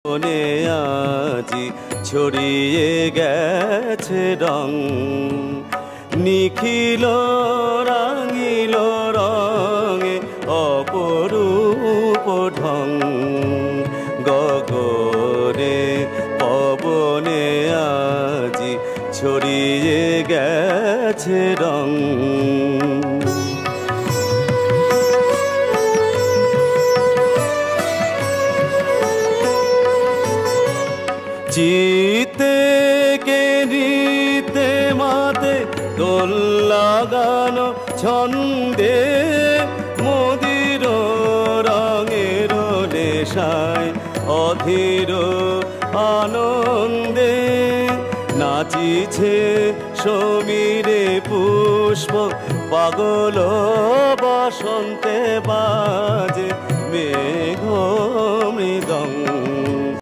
মনে আজি ছড়িয়ে গেছে রং, নিখিল রাঙিল রঙে অপরূপ ঢং। গগনে পবনে আজি ছড়িয়ে গেছে রং। চিতে কে নিতে মাতে দোল লাগানো ছন্দে, মদির রঙের নেশায় অধীর আনন্দে নাচিছে সমীরে পুষ্প, পাগল বসন্তে বাজে মেঘ মৃদঙ্গ।